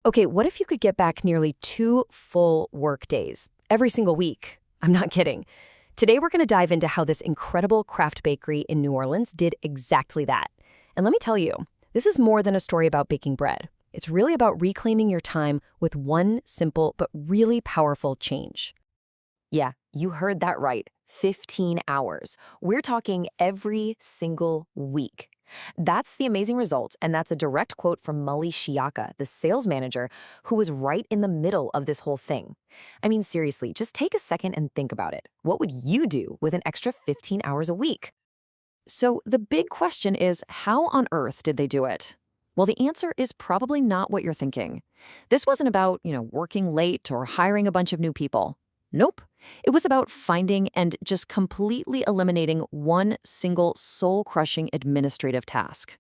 Okay, what if you could get back nearly 2 full work days every single week? I'm not kidding. Today, we're going to dive into how this incredible craft bakery in New Orleans did exactly that. And let me tell you, this is more than a story about baking bread. It's really about reclaiming your time with one simple but really powerful change. Yeah, you heard that right. 15 hours. We're talking every single week. That's the amazing result, and that's a direct quote from Mully Shiaka, the sales manager, who was right in the middle of this whole thing. I mean, seriously, just take a second and think about it. What would you do with an extra 15 hours a week? So the big question is, how on earth did they do it? Well, the answer is probably not what you're thinking. This wasn't about, working late or hiring a bunch of new people. Nope. It was about finding and just completely eliminating one single soul-crushing administrative task.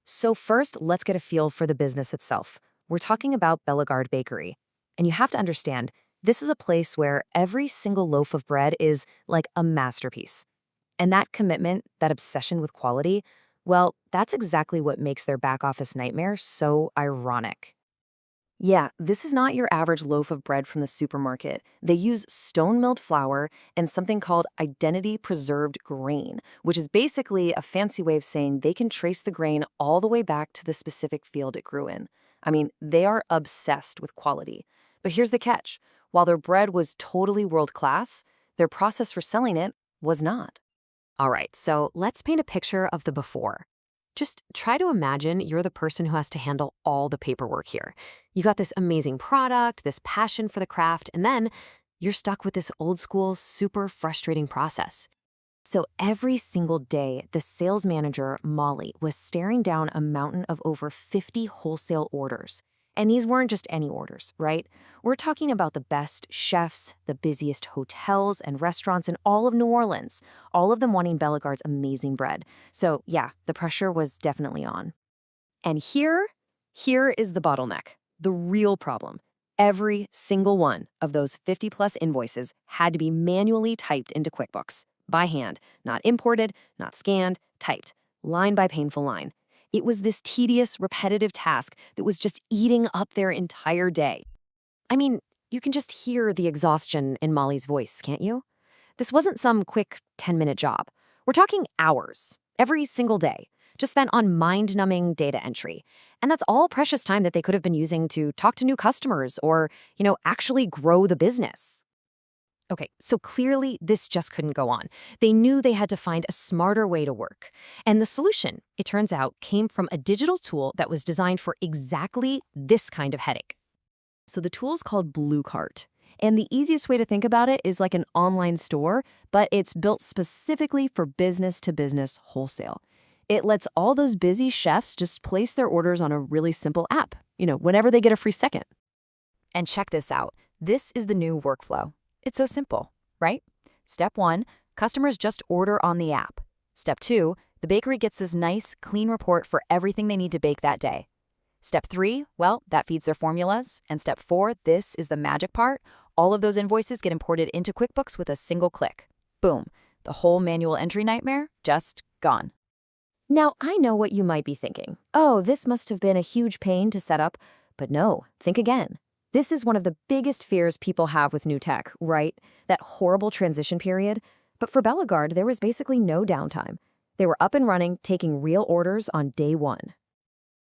So first, let's get a feel for the business itself. We're talking about Bellegarde Bakery. And you have to understand, this is a place where every single loaf of bread is like a masterpiece. And that commitment, that obsession with quality, well, that's exactly what makes their back office nightmare so ironic. Yeah, this is not your average loaf of bread from the supermarket. They use stone-milled flour and something called identity-preserved grain, which is basically a fancy way of saying they can trace the grain all the way back to the specific field it grew in. I mean, they are obsessed with quality. But here's the catch. While their bread was totally world-class, their process for selling it was not. All right, so let's paint a picture of the before. Just try to imagine you're the person who has to handle all the paperwork here. You got this amazing product, this passion for the craft, and then you're stuck with this old school, super frustrating process. So every single day, the sales manager, Molly, was staring down a mountain of over 50 wholesale orders. And these weren't just any orders, right? We're talking about the best chefs, the busiest hotels and restaurants in all of New Orleans, all of them wanting Bellegarde's amazing bread. So yeah, the pressure was definitely on. And here is the bottleneck, the real problem. Every single one of those 50-plus invoices had to be manually typed into QuickBooks, by hand, not imported, not scanned, typed, line by painful line. It was this tedious, repetitive task that was just eating up their entire day. I mean, you can just hear the exhaustion in Molly's voice, can't you? This wasn't some quick 10-minute job. We're talking hours, every single day, just spent on mind-numbing data entry. And that's all precious time that they could have been using to talk to new customers or, actually grow the business. Okay, so clearly this just couldn't go on. They knew they had to find a smarter way to work. And the solution, it turns out, came from a digital tool that was designed for exactly this kind of headache. So the tool's called BlueCart. And the easiest way to think about it is like an online store, but it's built specifically for business-to-business wholesale. It lets all those busy chefs just place their orders on a really simple app, whenever they get a free second. And check this out. This is the new workflow. It's so simple, right? Step 1, customers just order on the app. Step 2, the bakery gets this nice, clean report for everything they need to bake that day. Step 3, well, that feeds their formulas. And step 4, this is the magic part. All of those invoices get imported into QuickBooks with a single click. Boom, the whole manual entry nightmare just gone. Now, I know what you might be thinking. Oh, this must have been a huge pain to set up. But no, think again. This is one of the biggest fears people have with new tech, right? That horrible transition period. But for Bellegarde, there was basically no downtime. They were up and running, taking real orders on day one.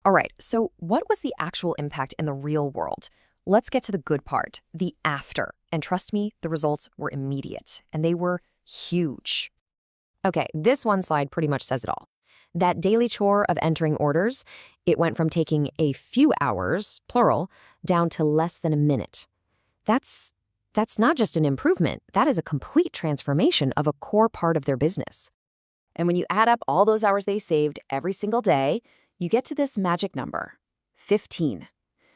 All right, so what was the actual impact in the real world? Let's get to the good part, the after. And trust me, the results were immediate, and they were huge. Okay, this one slide pretty much says it all. That daily chore of entering orders, it went from taking a few hours, plural, down to less than a minute. That's not just an improvement. That is a complete transformation of a core part of their business. And when you add up all those hours they saved every single day, you get to this magic number, 15.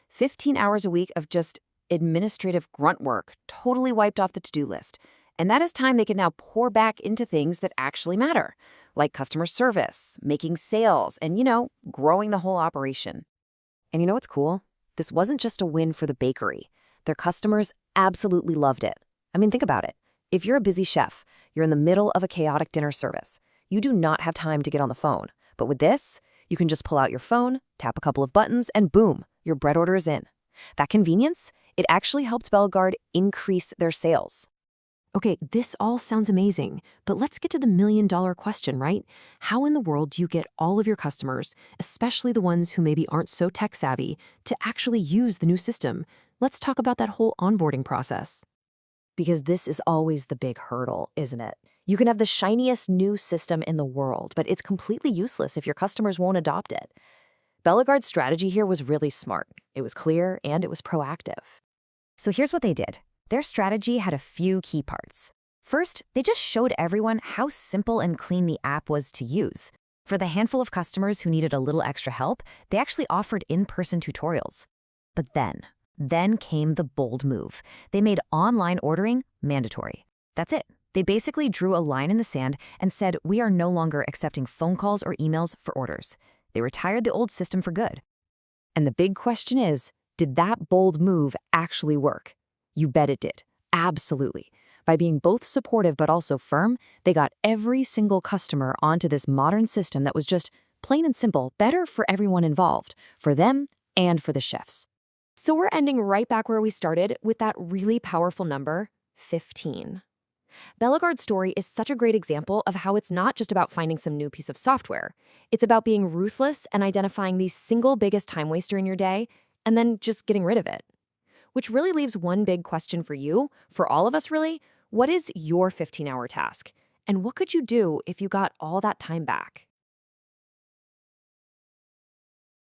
15 hours a week of just administrative grunt work, totally wiped off the to-do list. And that is time they can now pour back into things that actually matter, like customer service, making sales, and, growing the whole operation. And you know what's cool? This wasn't just a win for the bakery. Their customers absolutely loved it. I mean, think about it. If you're a busy chef, you're in the middle of a chaotic dinner service. You do not have time to get on the phone. But with this, you can just pull out your phone, tap a couple of buttons, and boom, your bread order is in. That convenience, it actually helped Bellegarde increase their sales. Okay, this all sounds amazing, but let's get to the million-dollar question, right? How in the world do you get all of your customers, especially the ones who maybe aren't so tech-savvy, to actually use the new system? Let's talk about that whole onboarding process. Because this is always the big hurdle, isn't it? You can have the shiniest new system in the world, but it's completely useless if your customers won't adopt it. Bellegarde's strategy here was really smart. It was clear and it was proactive. So here's what they did. Their strategy had a few key parts. First, they just showed everyone how simple and clean the app was to use. For the handful of customers who needed a little extra help, they actually offered in-person tutorials. But then came the bold move. They made online ordering mandatory. That's it. They basically drew a line in the sand and said, we are no longer accepting phone calls or emails for orders. They retired the old system for good. And the big question is, did that bold move actually work? You bet it did. Absolutely. By being both supportive but also firm, they got every single customer onto this modern system that was just plain and simple, better for everyone involved, for them and for the chefs. So we're ending right back where we started with that really powerful number, 15. Bellegarde's story is such a great example of how it's not just about finding some new piece of software. It's about being ruthless and identifying the single biggest time waster in your day and then just getting rid of it. Which really leaves one big question for you, for all of us really. What is your 15-hour task? And what could you do if you got all that time back?